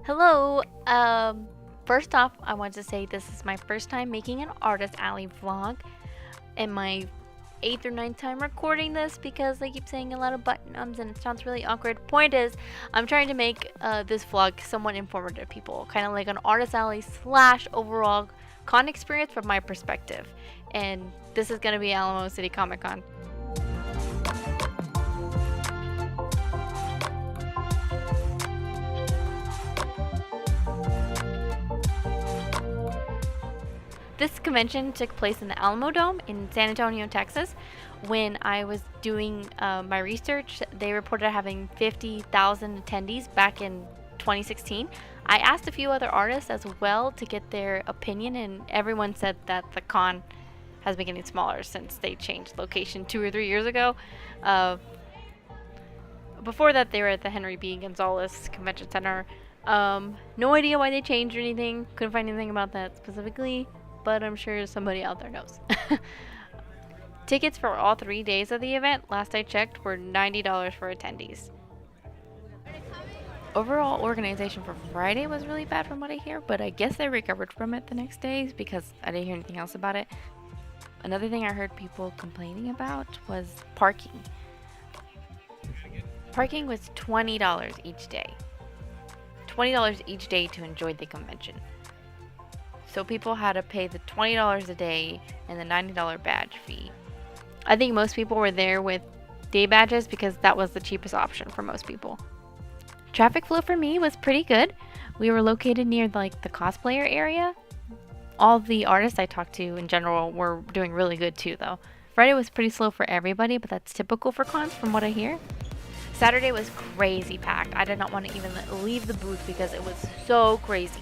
Hello. First off, I want to say this is my first time making an artist alley vlog, and my eighth or ninth time recording this because I keep saying a lot of button-ums and it sounds really awkward. Point is, I'm trying to make this vlog somewhat informative to people, kind of like an artist alley slash overall con experience from my perspective. And this is gonna be Alamo City Comic Con. This convention took place in the Alamo Dome in San Antonio, Texas. When I was doing my research, they reported having 50,000 attendees back in 2016. I asked a few other artists as well to get their opinion, and everyone said that the con has been getting smaller since they changed location 2 or 3 years ago. Before that, they were at the Henry B. Gonzalez Convention Center. No idea why they changed or anything. Couldn't find anything about that specifically, but I'm sure somebody out there knows. Tickets for all 3 days of the event, last I checked, were $90 for attendees. Overall organization for Friday was really bad from what I hear, but I guess they recovered from it the next days because I didn't hear anything else about it. Another thing I heard people complaining about was parking. Parking was $20 each day. $20 each day to enjoy the convention. So people had to pay the $20 a day and the $90 badge fee. I think most people were there with day badges because that was the cheapest option for most people. Traffic flow for me was pretty good. We were located near the cosplayer area. All the artists I talked to in general were doing really good too though. Friday was pretty slow for everybody, but that's typical for cons from what I hear. Saturday was crazy packed. I did not want to even leave the booth because it was so crazy.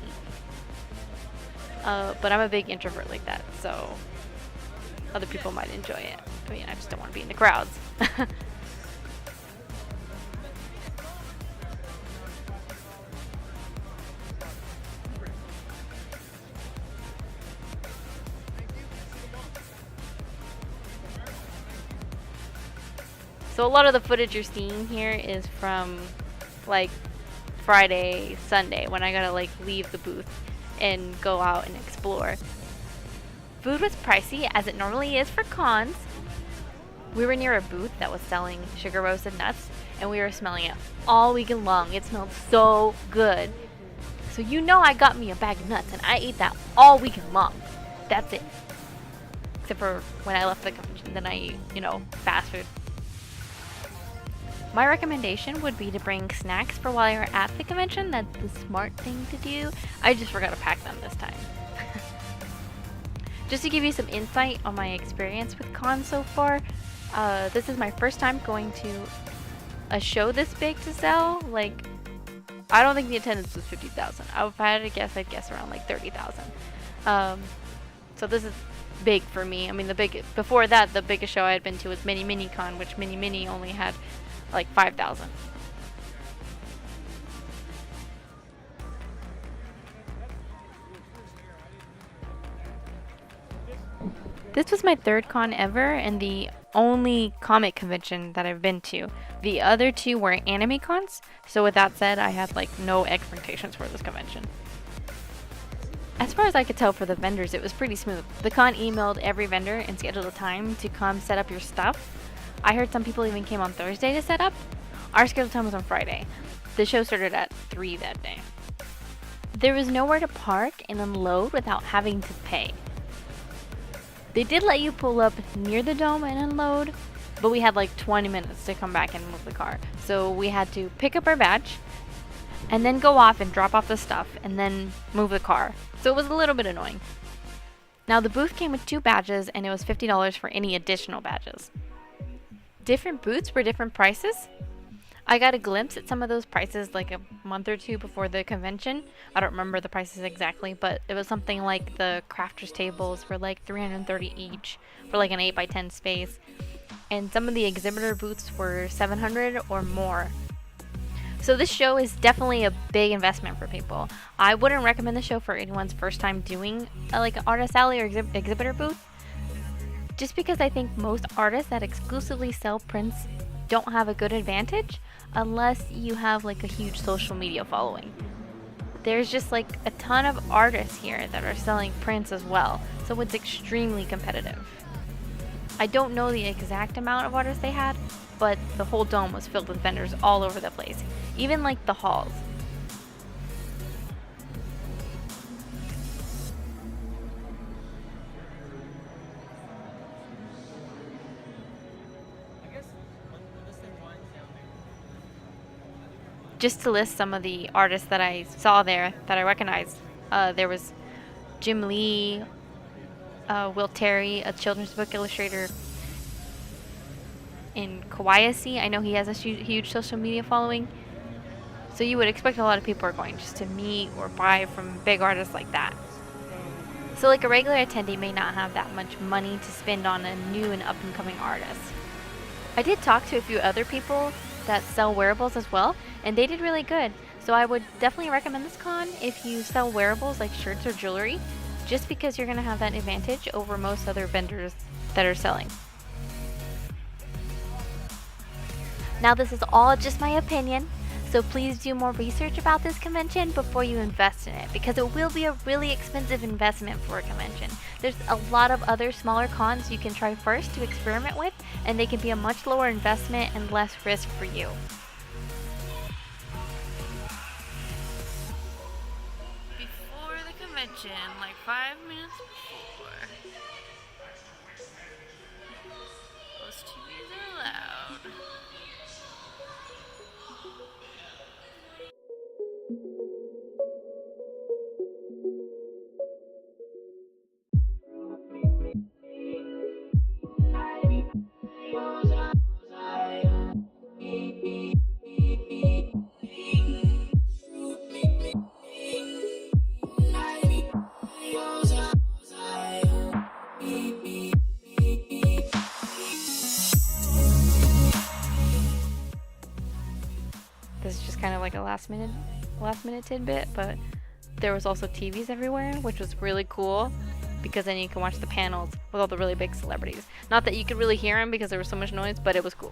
But I'm a big introvert like that, so other people might enjoy it. I mean, I just don't want to be in the crowds. So a lot of the footage you're seeing here is from Friday, Sunday, when I gotta leave the booth and go out and explore. Food was pricey, as it normally is for cons. We were near a booth that was selling sugar roasted nuts, and we were smelling it all weekend long. It smelled so good. So I got me a bag of nuts, and I ate that all weekend long. That's it. Except for when I left the convention, then I ate, fast food. My recommendation would be to bring snacks for while you're at the convention. That's the smart thing to do. I just forgot to pack them this time. Just to give you some insight on my experience with cons so far, this is my first time going to a show this big to sell. I don't think the attendance was 50,000. If I had to guess, I'd guess around 30,000. So this is big for me. I mean, before that, the biggest show I had been to was Mini Con, which Mini only had 5,000. This was my third con ever and the only comic convention that I've been to. The other two were anime cons, so with that said, I had no expectations for this convention. As far as I could tell for the vendors, it was pretty smooth. The con emailed every vendor and scheduled a time to come set up your stuff. I heard some people even came on Thursday to set up. Our scheduled time was on Friday. The show started at 3 that day. There was nowhere to park and unload without having to pay. They did let you pull up near the dome and unload, but we had 20 minutes to come back and move the car. So we had to pick up our badge and then go off and drop off the stuff and then move the car. So it was a little bit annoying. Now the booth came with 2 badges and it was $50 for any additional badges. Different booths were different prices. I got a glimpse at some of those prices a month or two before the convention. I don't remember the prices exactly, but it was something like the crafters tables were $330 each for an 8x10 space. And some of the exhibitor booths were $700 or more. So this show is definitely a big investment for people. I wouldn't recommend the show for anyone's first time doing an artist alley or exhibitor booth. Just because I think most artists that exclusively sell prints don't have a good advantage unless you have a huge social media following. there's just like a ton of artists here that are selling prints as well, so it's extremely competitive. I don't know the exact amount of artists they had, but the whole dome was filled with vendors all over the place, even like the halls. Just to list some of the artists that I saw there that I recognized, there was Jim Lee, Will Terry, a children's book illustrator in Kawaii. I know he has a huge social media following, so you would expect a lot of people are going just to meet or buy from big artists like that. So like a regular attendee may not have that much money to spend on a new and up and coming artist. I did talk to a few other people that sell wearables as well, and they did really good. So I would definitely recommend this con if you sell wearables like shirts or jewelry, just because you're going to have that advantage over most other vendors that are selling. Now this is all just my opinion, so please do more research about this convention before you invest in it, because it will be a really expensive investment for a convention. There's a lot of other smaller cons you can try first to experiment with, and they can be a much lower investment and less risk for you. Before the convention, like 5 minutes before, those TVs are loud. This is just kind of like a last minute tidbit, but there was also TVs everywhere, which was really cool, because then you can watch the panels with all the really big celebrities. Not that you could really hear them because there was so much noise, but it was cool.